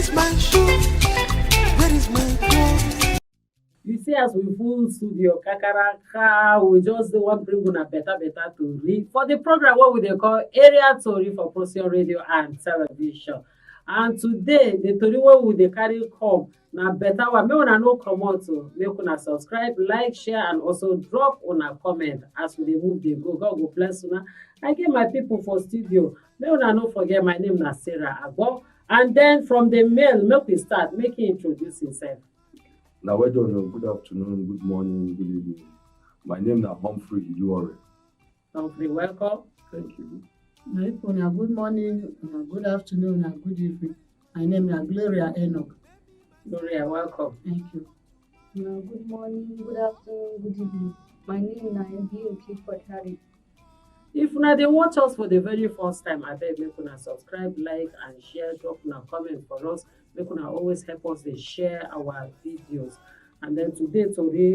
is my shoe? Where is my clothes? You see, as we full studio, kakaraka, we just want bring una better to read for the program what we dey call Area Tori for Procyon Radio and Television. And today, the Tori wey we dey carry come na better one. Make una no comot o, make una subscribe, like, share, and also drop una comment as we dey move dey go. God go bless una. I get my people for studio. Make una no forget my name na Sarah Agbo. And then from the mail, make we start. Make him introduce himself. Now, well done. Good afternoon, good morning, good evening. My name is Humphrey Tori. Humphrey, welcome. Thank you. Good morning, good afternoon, and good evening. My name is Gloria Enoch. Gloria, welcome. Thank you. Good morning, good afternoon, good evening. My name is Naebi Okipotari. If una dey watch us for the very first time, abeg make una subscribe, like, and share. Drop una comment for us. Make una always help us dey share our videos. And then today,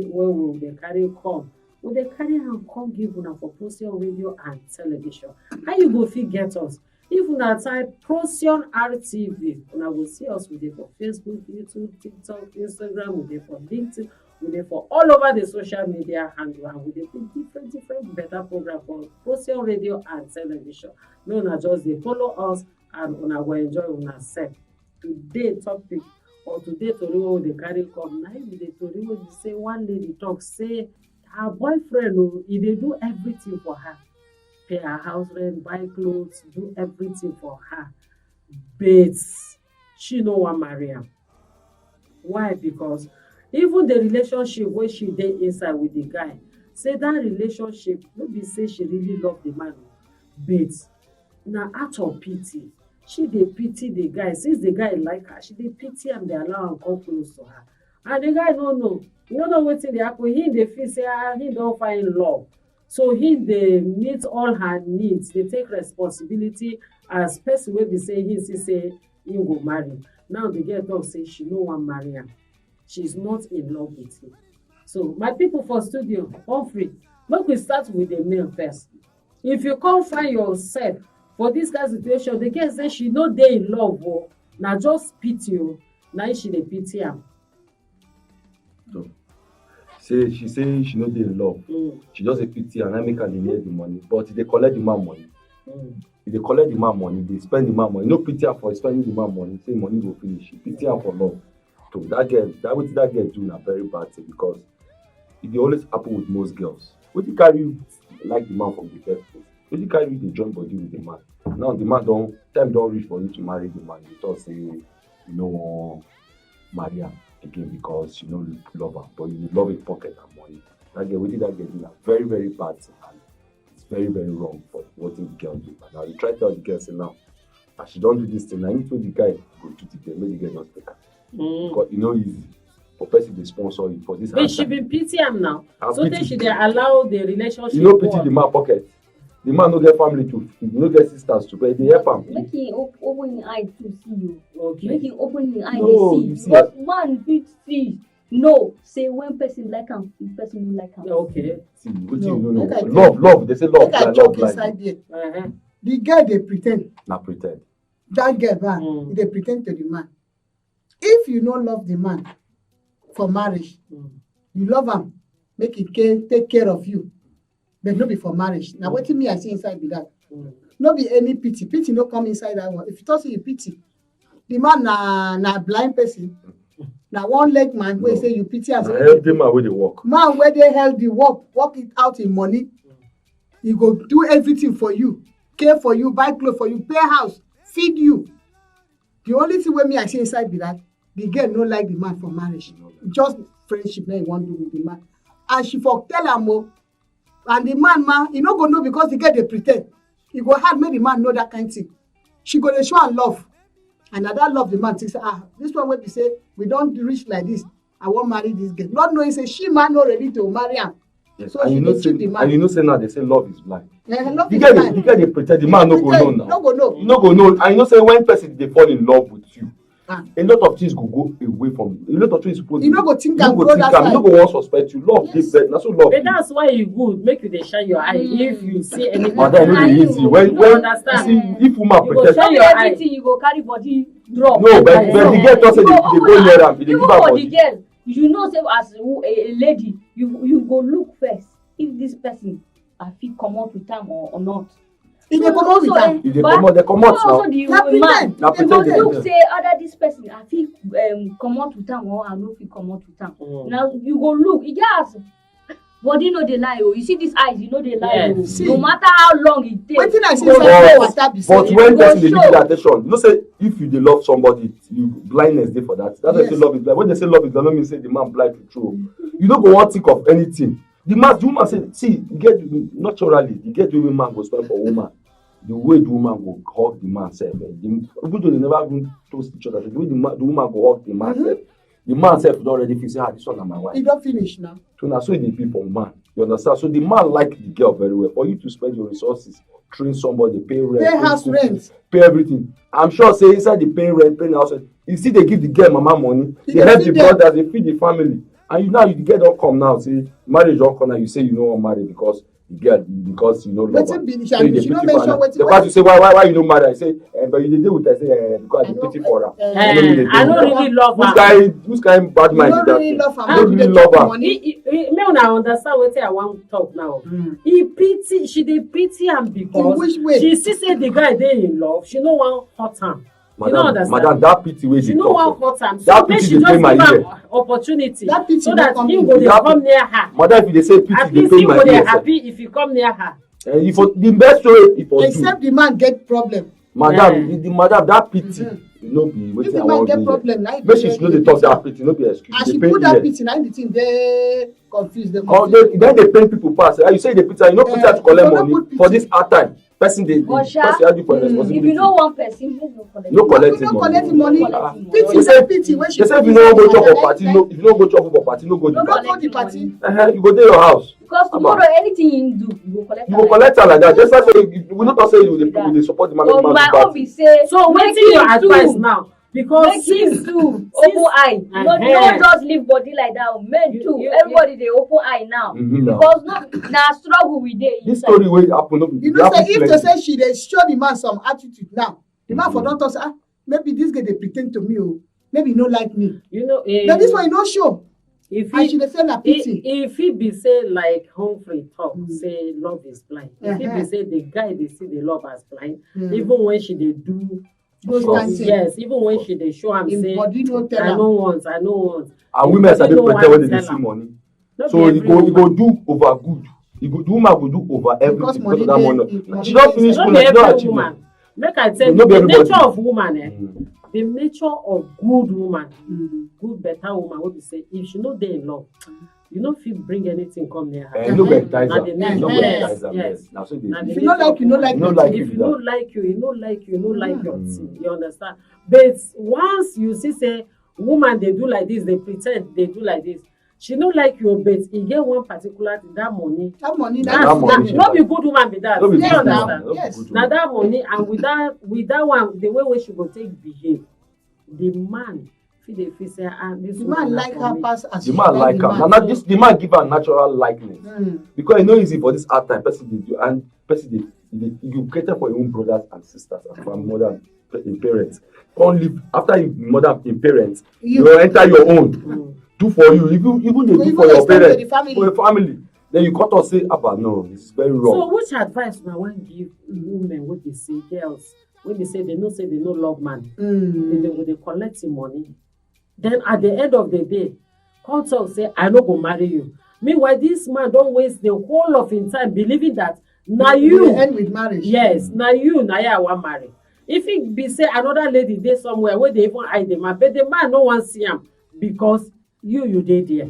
where we dey carry come, we dey carry am come give una for Procyon Radio and Television. How you go fit get us? If una type Procyon RTV, una go see us. We dey for Facebook, YouTube, TikTok, Instagram. We dey for LinkedIn. We dey for all over the social media handle, and we dey put different better program for Procyon Radio and Television. Make una just dey follow us, and una go enjoy una sef. Today topic or today Tori wey we dey carry come na im be the Tori wey be say one lady talk say her boyfriend he dey do everything for her, pay her house rent, buy clothes, do everything for her, but she no wan marry am. Why? Because even the relationship wey she dey inside with the guy, say that relationship no be say she really love the man, but na out of pity. She dey pity the guy. Since the guy like her, she dey pity am, dey allow am come close to her. And the guy no know wetin dey happen. He dey feel say he don find love, so he dey meet all her needs, dey take responsibility as person wey be say he see say he go marry. Now the girl talk say she no wan marry am. She's not in love with him. So my people for studio, Humphrey, make we start with the male first. If you come find yourself for this kind of situation, the girl say she no dey in love o, na just pity o, na she dey pity am. So, she say she no dey in love. She just dey pity and I make her dey need the money, but they collect the man money. If they collect the man money, they spend the man money. No pity her for spending the man money. Say money go finish. She pity her for love. So that girl do na very bad thing, because it dey always happen with most girls. Wetin carry you like the man from the first place? Wetin carry you dey join body with the man? Now the man time don reach for you to marry the man. You talk say you no wan marry am again because you no love am, but you love him pocket and money. That girl, wetin that girl do na very bad thing, and it's very wrong for wetin the girl do. And now you try tell the girl say now, as she don do this thing, na anything the guy go do the girl, make the girl just take am. Because e no easy for person dey sponsor you for this. But she been pity am now, so then she dey allow the relationship. You no pity the man pocket. The man no get family to feed, no get sisters to pay. They help am. Make him open his eye to see you. Okay. Make him open his eye to see. Because man fit see. No, say when person like am, if person no like am. Okay. See, wetin you no know. Love. They say love. Make I joke inside there. The girl dey pretend. Na pretend. That girl, they pretend to the man. If you no love the man for marriage, you love him, make it take care of you, but no be for marriage. Now wetin me I see inside be that. No be any pity. Pity no come inside that one. If you talk say you pity, the man na blind person. Na one leg man wey say you pity am. Healthy man wey dey work. Man wey dey healthy work it out in money. He go do everything for you, care for you, buy clothes for you, pay house, feed you. The only thing wey me I see inside be that the girl no like the man for marriage. Just friendship na he wan do with the man. And she for tell am o. And the man he no go know because the girl dey pretend. He go hard make the man know that kind thing. She go dey show am love. And na that love the man think say, this one wey be say we don reach like this, I wan marry this girl. Not knowing say she man no ready to marry am. Yes. So she dey cheat the man. And you know say now they say love is blind. Love The is girl blind. dey pretend, the man no go know now. No go know. You no go know. And you know say when person dey fall in love with you, a lot of things go away from you. A lot of things supposed You no go think am go go think that am, you side. no go wan suspect you. Love dey better. Na so love But dey. that's why you good make you dey shine your eye if you see anything. Mother, no dey easy. When You understand? see if woman You go protect. shine Not your eye. everything you go carry body drop. No, but the girl talk say they go near am, they give Even am for body. the girl, you know, say as a lady, you go look first if this person I fit comot with am or not. If they comot with am, If they comot now. Also the na man, Na they go pretend look dem. say other this person I fit comot with am or I no fit comot with am. Now you go look, e get as body no dey lie o. You see this eyes, you no dey lie o. See. No matter how long e take. wetin I see go inside show. water be But say when go person dey give show. you attention, you know say if you dey love somebody, you blindness dey for that. That's why they say Yes. love is blind. When they say love is blind, no mean say the man blind to true. You no go wan think of anything. The woman say, see, you get naturally, you get the way man go spend for woman. The way the woman go hug the man self, even though they never even toast each other, the way the woman go hug the man self, the man self don already feel say, this one na my wife. e don finish now. So na so e dey be for man. You understand? So the man like the girl very well. For you to spend your resources, train somebody, pay rent, Pay house school rent. fees, pay everything. I'm sure say inside the paying rent, paying house rent, you see they give the girl mama money, You they dey help the feed them. brothers, they feed the family. And you now you get don come now say marriage don come now, you say you no wan marry because the girl because you no love Wetin her. be the So you dey she no pity for mention her. wetin The part you say why you no marry, I say but you dey deal with her say because I dey pity for her. I You no dey no deal with her. really love Who's kind bad you mind no be that really thing? love You am no but you really dey love chop am. money. Make una understand wetin I wan talk now. He pity, she dey pity am because In which way? she see say the guy dey in love. She no wan hurt am. You no understand? Madam, that pity wey She dey no talk. wan hurt am. So That make pity she dey just pain my give am ear. opportunity That pity so no that come him in. go dey That come near her. Madam, if you dey say pity At dey least pain him my go dey ear sef. happy if you come near her. You for the best way if for do. Except the man get problem. Madam, Yeah. the madam that pity no be If wetin the I man wan get do problem here. na Make she no dey talk that pity, no be excuse. as Dey she pain put that ear. pity na the thing dey confused dey Or confused. then dey pain people pass. You say you dey pity her, you no put her to collect you no money put for pity. this hard time. Person dey But sha, person have you for if responsibility. you no want person, make no collect. No collect you him no money. collect the money. Ah. Pity They na say pity wey she they say if put you no wan go inside chop for like- party, like- if you no go chop for party, no go the no party. go the party. You go dey your house. Because tomorrow anything you do, you go collect. You go collect am like that. Just like say we no talk say you dey support the man But man my do own party. be say, So make wetin your him advice too. now? Because Make him since too open eye. No just leave body like that. Men too. Everybody dey open eye now. Now. Because na struggle we dey This inside. story wey happen no be You know say if they say she dey show the man some attitude now the man for don talk say maybe this girl dey pre ten d to me o maybe he no like me you know na this one he no show if and she he dey say na pity. if he be say like Humphrey talk say love is blind. If he be Uh-huh. say the guy dey see the love as blind, Mm. even when she dey do Those show- kind thing. yes, even when she dey show am Him say body no tell I am. no want. and women sabi no pretend when wan they dey tell see am. money. No So be he go every woman. do over good. The woman go do over everything because of that money money. dey- She don finish No school, be she don every achieve woman. it. Make I tell No you be the everybody. nature of woman Mm. the nature of good woman, Mm. good better woman wey be say if she no dey in love, you no fit bring anything come near her. You no go entice Na am. the You nature. no go Yes, entice am. yes. Yes, na so e dey Na be. the If you no nature like of you, no woman. like You no your like thing. it. If you no like you, you no like you, you no like your thing. You understand? But once you see say woman dey do like this, dey pre ten d dey do like this, she no like you, but e get one particular thing, that money. that money Na na that money That she no like. be good woman be that. No be You good Yes, woman. now. understand? No be Yes. good Na woman. that money, and with that one, the way wey she go take behave, the man fit dey feel say this the woman man na like for her me. pass as The she man like the am. man. Na this the man give her natural likeness. Mm. Because e no easy for this hard time person dey do and person dey you cater for your own brothers and sisters and for mother and im parents. Come live after your mother and parents, you go enter your own. Do for you, even they You do even for your extend to parents, the family. for your family. Then you cut us say, "Abba, no, this is very wrong." So which advice una wan give women wey dey say girls wey dey say they no love man, Mm. they go dey collect im money, then at the end of the day come talk say I no go marry you. Meanwhile this man don waste the whole of im time believing that na you. We end with marriage. Yes, na you I wan marry. If it be say another lady dey somewhere wey dey even hide the man, but the man no wan see am because you dey there.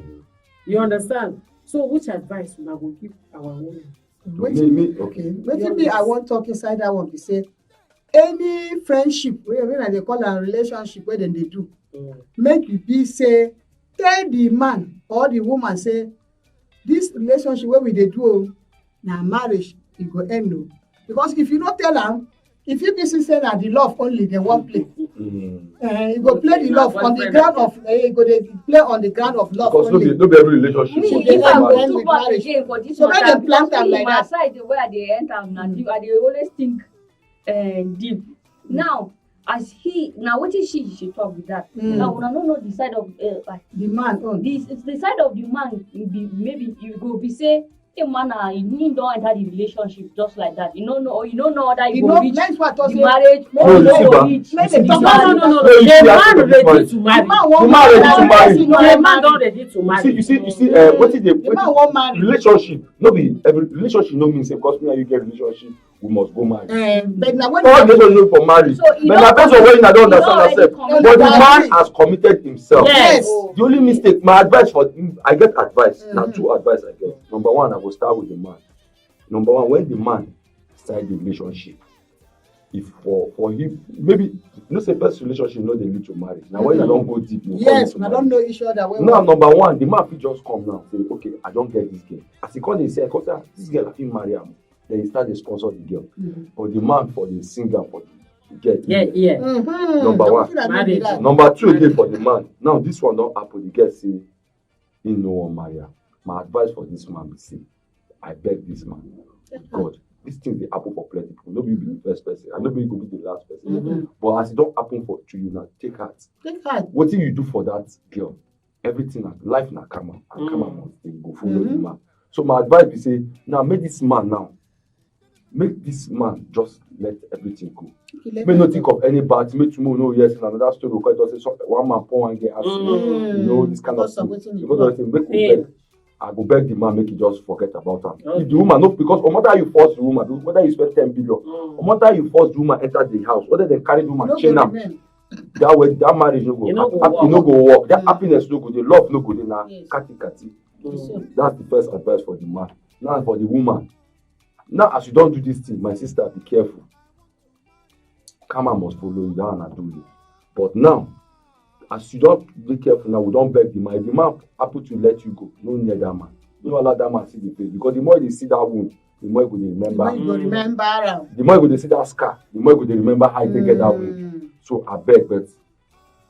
You understand? So which advice una go give our women? Wetin okay wetin be I wan talk inside that one be say any friendship wey I dey call am relationship wey dem dey do make you be say tell the man or the woman say this relationship wey we dey do o na marriage e go end o because if you no tell am if you be say na the love only they wan play, you go Okay, play the na love on the boyfriend ground and of you go dey play on the ground of love Because only. no be every relationship Me, go dey if get I end go marriage. with too back marriage. again for this So make matter, dem plant because am me, like my that. side the way I dey enter na deep, I dey always think deep. Now, as he now wetin she talk with that. Now una no know the side of The man own. the side of the man be maybe you go be say a man he don enter the relationship just like that. You no know whether You you go know, reach next one talk the say marriage make or you you see no go ba? reach make the dem talk no, marriage. no. No, you The see, man after the ready marriage. to the marry. man The wan man ready to marry. The man don ready to You marry. see, wetin dey the man wan marry. relationship no be every relationship no mean say because me and you get relationship we must go marry. But na when All relationship for marriage. So you But don na based on when una don you don understand already yourself. commit. But the Exactly. man has committed himself. Yes. The only mistake, my advice for I get advice. Now two advice I get. Number one, I go start with the man. Number one, when the man start the relationship, if for him maybe no say first relationship no dey lead to marriage. Now when you don go deep, you yes, come I into don't marriage. know each other well. Now number one, the man fit just come now say okay I don get this girl. As he come dey say this girl I fit marry am. Then he start dey sponsor the girl. But the man for the singer for the girl. Yeah. Number one. Marriage. Number two again for the man. Now this one don happen. The girl say he no wan marry am. My advice for this man be say I beg this man, God, this thing dey happen for plenty people. No be you be the first person. I no be you go be the last person. But as e don happen for to you now, take heart. Take heart. Wetin you do for that girl, everything na life na karma, and karma must dey go follow the man. So my advice be say now make this man just let everything go. Make no think of any bad thing. Make tomorrow no hear say na another story go come say one man pour one girl accident. You know this kind of Because of thing. wetin you Because of thing make we Yeah. beg. I go beg the man make he just forget about am. Okay. If the woman no because no matter how you force the woman, whether you spend 10 billion, no matter how you force the woman enter the house, whether they carry the woman chain am, that way that marriage no go E no go e no go work. That happiness no go dey, love no go dey na Yes. kati. That's the first advice for the man. Now for the woman. Now as you don do this thing, my sister, be careful. Karma must follow you, that one na do you. But now, as you don be careful now, we don beg the man. If the man happen to let you go, no near that man. No allow that man see the face. Because the more you dey see that wound, the more you go dey remember. You go remember am. The more you go dey see that scar, the more you go dey remember how you take get that wound. So abeg, but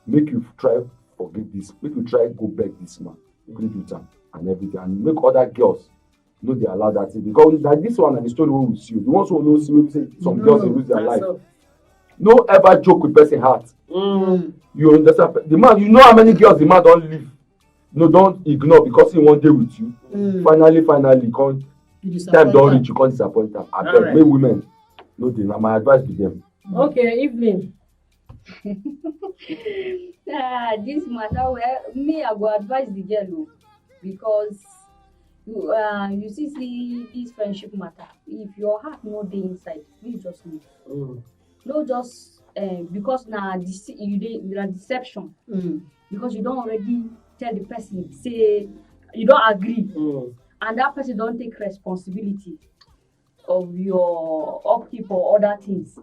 make you try forgive this. Make you try go beg this man. Make you do am and everything, and make other girls no dey allow that thing. Because like this one na the story wey we see. The ones wey we no see wey be say some girls dey lose their life. No ever joke with person heart. You understand? The man, you know how many girls the man don leave. No, don't ignore because he wan dey with you. Finally, come time don reach, you come disappoint am. Abeg, make women no dey. Na my advice be them. Okay, evening. This matter where me I go advise the girl because you see this friendship matter. If your heart no dey inside, you just leave. No just because na deception. Because you don already tell the person say you don agree, and that person don take responsibility of your upkeep or other things,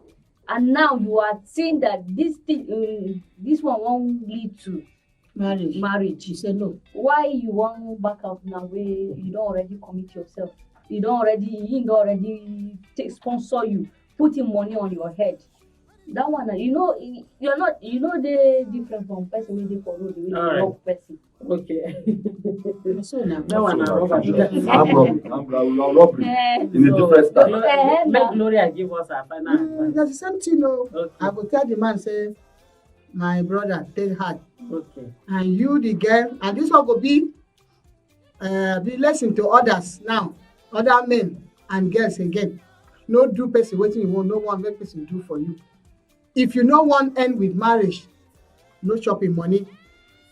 and now you are seeing that this thing this one won't lead to marriage. You say no. Why you wan back out now wey you don already commit yourself? He don already take sponsor you, put him money on your head. That one, you're not dey different from person wey dey for road wey dey love person. Okay. So now. That one na robbery. I'm robbery in a different style. Make Gloria give us her final advice. That's the same thing. Okay. I go tell the man say, my brother, take heart. Okay. And you, the girl, and this one go be lesson to others now, other men and girls again. No do person wetin you want, no one make person do for you. If you no wan end with marriage, no shopping money.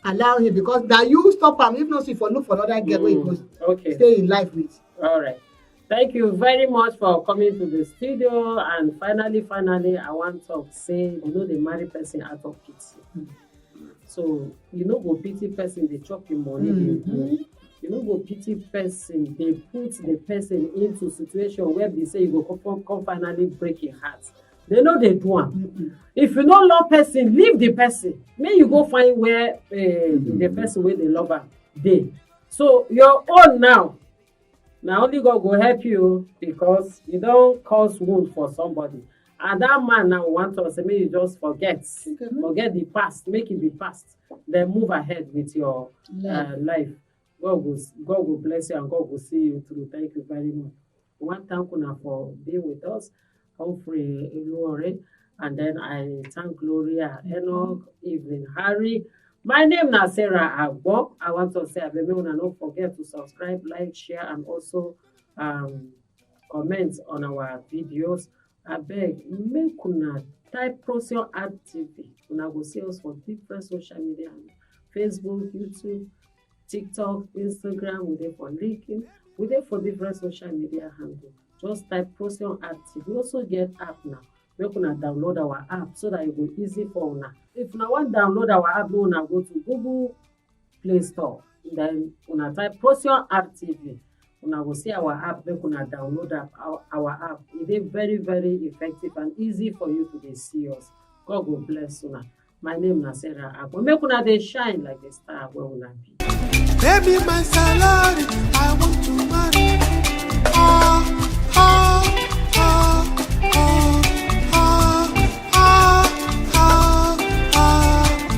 Allow him because na you stop am. If not, if you look for another girl wey you go stay in life with. All right. Thank you very much for coming to the studio. And finally, I want to talk say the marry person out of pity. So go pity person dey chop your money dey go. You no go pity person dey put the person into situation where be say you go come finally break your heart. They know they do am. If you no love person, leave the person. Make you go find where the person wey dey love am dey. So your own now, na only God go help you because you don cause wound for somebody. And that man now want us say make you just forget the past, make it be past, then move ahead with your life. God will bless you and God will see you through. Thank you very much. We want to thank you for being with us. Humphrey Ilore, and then I thank Gloria, Enoch, Evelyn, Harry. My name is Sarah Agbo. I want to say, don't forget to subscribe, like, share, and also comment on our videos. I beg, make una type Procyon TV. Una go see us for different social media, Facebook, YouTube, TikTok, Instagram. We there for linking. We there for different social media handles. Just type Procyon TV. We also get app now. Make una download our app so that it will be easy for una. If una want download our app, una go to Google Play Store. Then una type Procyon TV. Una will see our app. Make una download our app. It is very, very effective and easy for you to see us. God will bless una. My name is Sarah Agbo. Make una dey shine like the star where una be. Baby, my salary, I want to marry. Oh.